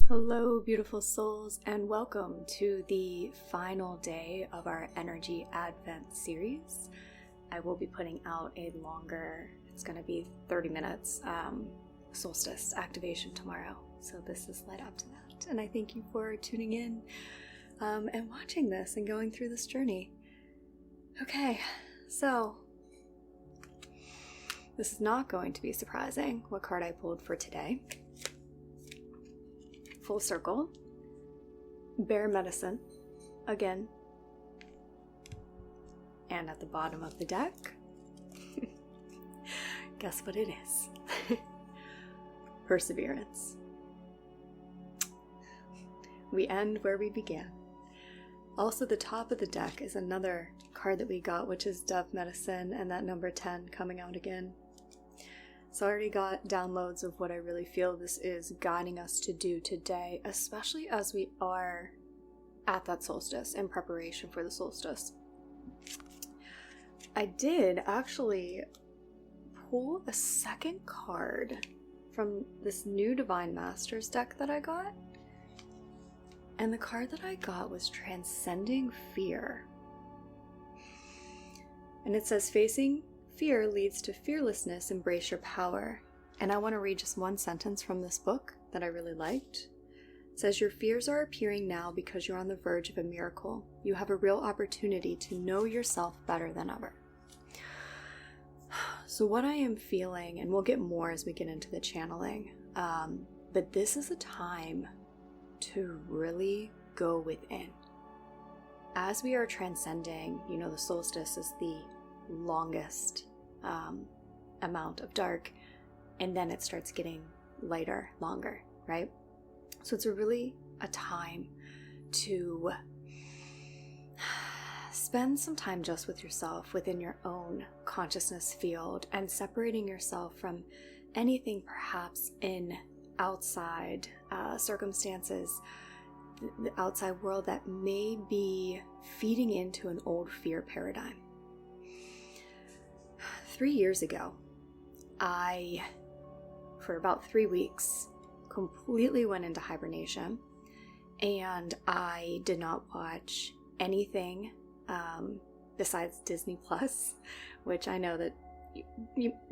Hello, beautiful souls, and welcome to the final day of our Energy Advent series. I will be putting out a longer, it's going to be 30 minutes, solstice activation tomorrow. So this is led up to that. And I thank you for tuning in and watching this and going through this journey. Okay, so this is not going to be surprising what card I pulled for today. Full circle, bear medicine, again, and at the bottom of the deck, guess what it is? Perseverance. We end where we began. Also, the top of the deck is another card that we got, which is dove medicine, and that number 10 coming out again. So I already got downloads of what I really feel this is guiding us to do today, especially as we are at that solstice, in preparation for the solstice. I did actually pull a second card from this new Divine Masters deck that I got. And the card that I got was Transcending Fear. And it says, facing fear leads to fearlessness, embrace your power. And I want to read just one sentence from this book that I really liked. It says, your fears are appearing now because you're on the verge of a miracle. You have a real opportunity to know yourself better than ever. So what I am feeling, and we'll get more as we get into the channeling, but this is a time to really go within. As we are transcending, the solstice is the longest amount of dark, and then it starts getting lighter, longer, right? So it's really a time to spend some time just with yourself within your own consciousness field and separating yourself from anything perhaps in outside circumstances, the outside world that may be feeding into an old fear paradigm. 3 years ago, I, for about 3 weeks, completely went into hibernation, and I did not watch anything besides Disney Plus, which I know that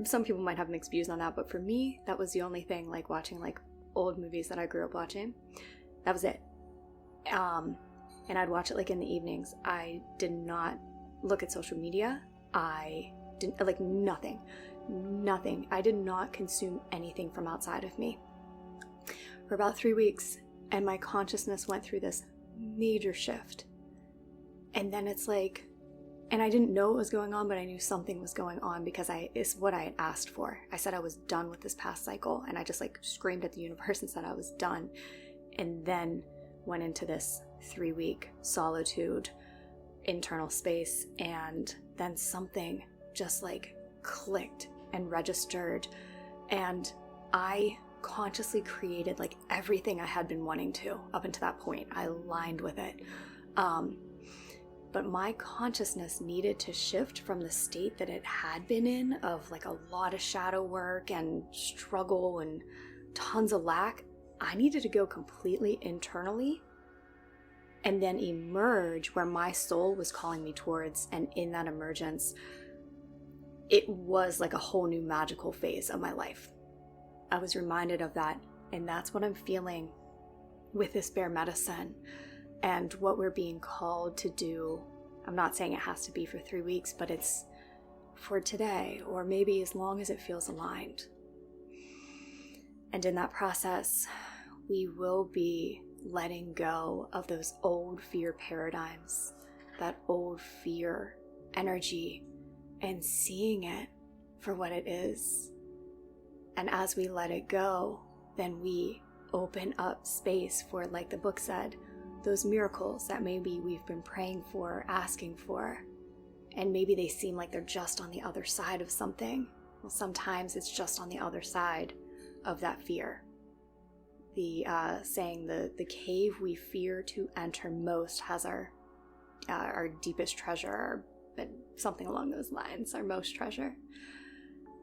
some people might have mixed views on that, but for me, that was the only thing, like watching like old movies that I grew up watching. That was it. And I'd watch it like in the evenings. I did not look at social media. I didn't, like, nothing. I did not consume anything from outside of me for about 3 weeks, and my consciousness went through this major shift. And then it's like, and I didn't know what was going on, but I knew something was going on because it's what I had asked for. I said I was done with this past cycle, and I just like screamed at the universe and said I was done, and then went into this 3-week solitude, internal space, and then something just like clicked and registered, and I consciously created like everything I had been wanting to up until that point. I aligned with it, but my consciousness needed to shift from the state that it had been in of like a lot of shadow work and struggle and tons of lack. I needed to go completely internally and then emerge where my soul was calling me towards, and in that emergence, it was like a whole new magical phase of my life. I was reminded of that, and that's what I'm feeling with this bear medicine and what we're being called to do. I'm not saying it has to be for 3 weeks, but it's for today, or maybe as long as it feels aligned. And in that process, we will be letting go of those old fear paradigms, that old fear energy, and seeing it for what it is. And as we let it go, then we open up space for, like the book said, those miracles that maybe we've been praying for, asking for, and maybe they seem like they're just on the other side of something. Well, sometimes it's just on the other side of that fear. The saying, the cave we fear to enter most has our deepest treasure, but something along those lines, our most treasure.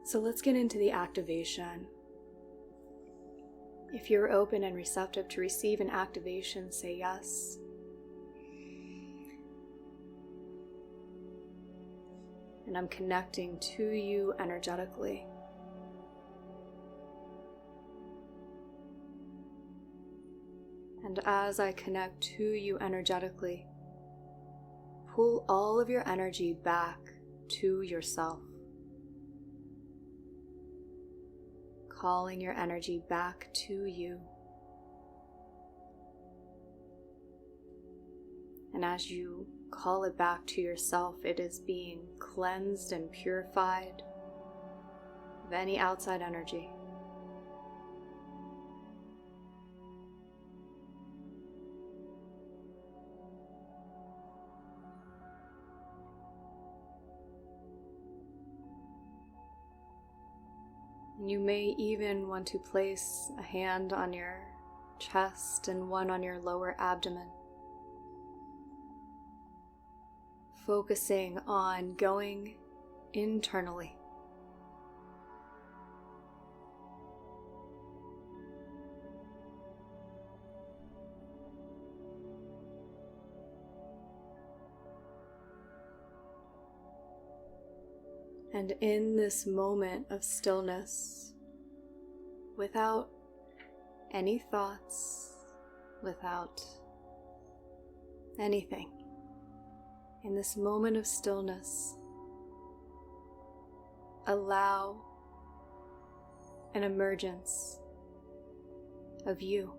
So let's get into the activation. If you're open and receptive to receive an activation, say yes. And I'm connecting to you energetically. And as I connect to you energetically, pull all of your energy back to yourself. Calling your energy back to you. And as you call it back to yourself, it is being cleansed and purified of any outside energy. You may even want to place a hand on your chest and one on your lower abdomen, focusing on going internally. And in this moment of stillness, without any thoughts, without anything, in this moment of stillness, allow an emergence of you.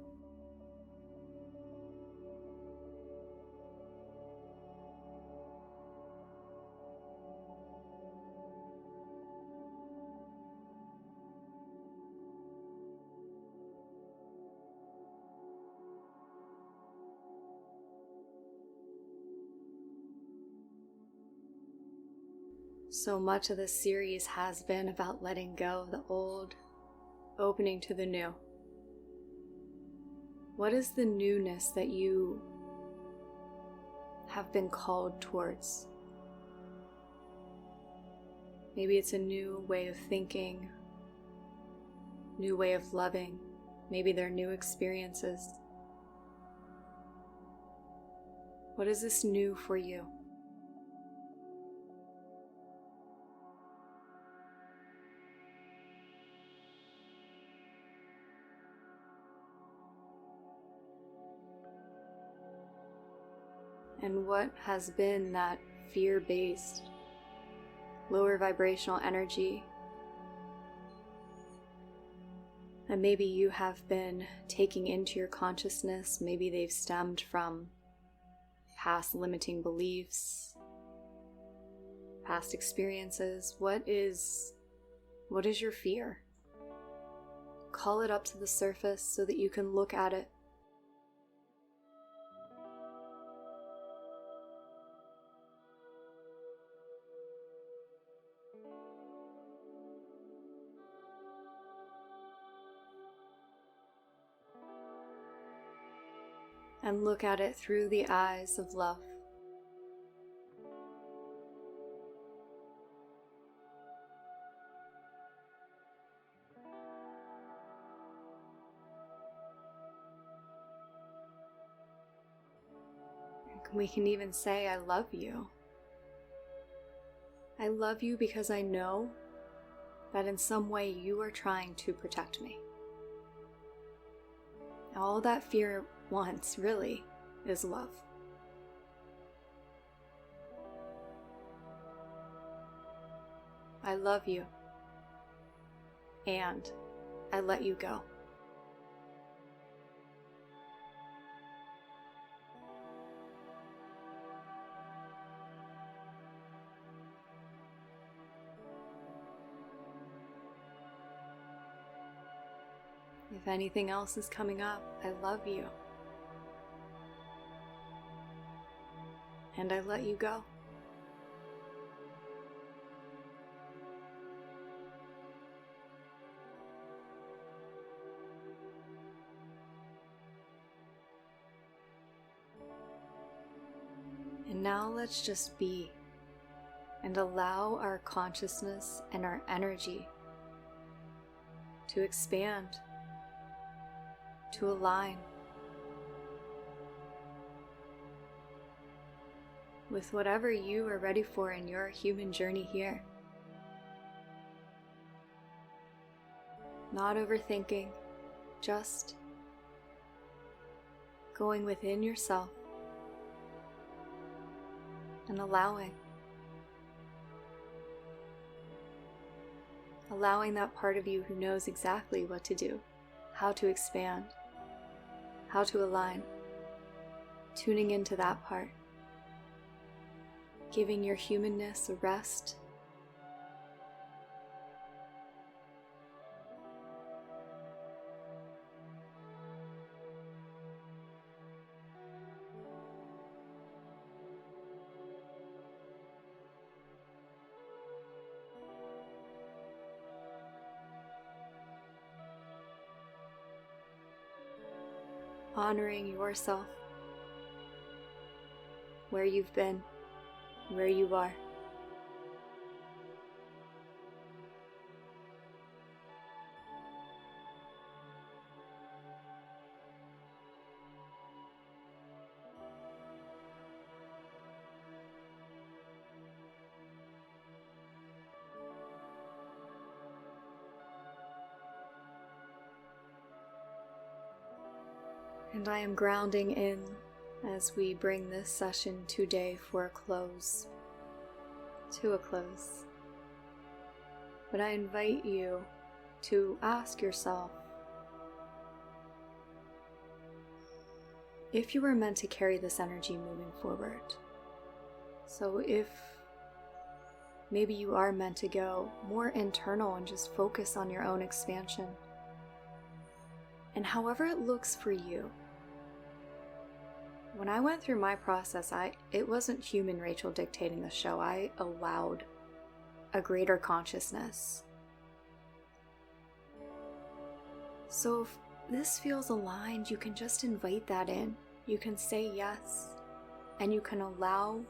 So much of this series has been about letting go of the old, opening to the new. What is the newness that you have been called towards? Maybe it's a new way of thinking, new way of loving. Maybe they're new experiences. What is this new for you? And what has been that fear-based, lower vibrational energy that maybe you have been taking into your consciousness? Maybe they've stemmed from past limiting beliefs, past experiences. What is your fear? Call it up to the surface so that you can look at it. And look at it through the eyes of love. We can even say, I love you. I love you because I know that in some way you are trying to protect me. All that fear wants, really, is love. I love you, and I let you go. If anything else is coming up, I love you. And I let you go. And now let's just be and allow our consciousness and our energy to expand to align with whatever you are ready for in your human journey here. Not overthinking, just going within yourself and allowing that part of you who knows exactly what to do, how to expand, how to align, tuning into that part, giving your humanness a rest, honoring yourself, where you've been, where you are. And I am grounding in as we bring this session today to a close. But I invite you to ask yourself, if you were meant to carry this energy moving forward. So if maybe you are meant to go more internal and just focus on your own expansion, and however it looks for you. When I went through my process, it wasn't human Rachel dictating the show. I allowed a greater consciousness. So if this feels aligned, you can just invite that in. You can say yes, and you can allow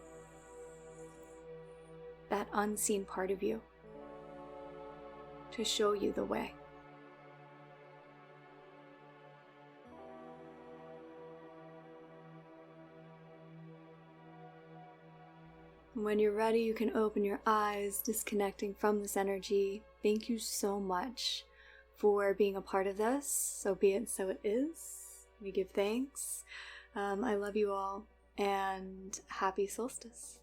that unseen part of you to show you the way. When you're ready, you can open your eyes, disconnecting from this energy. Thank you so much for being a part of this. So be it, so it is. We give thanks. I love you all, and happy solstice.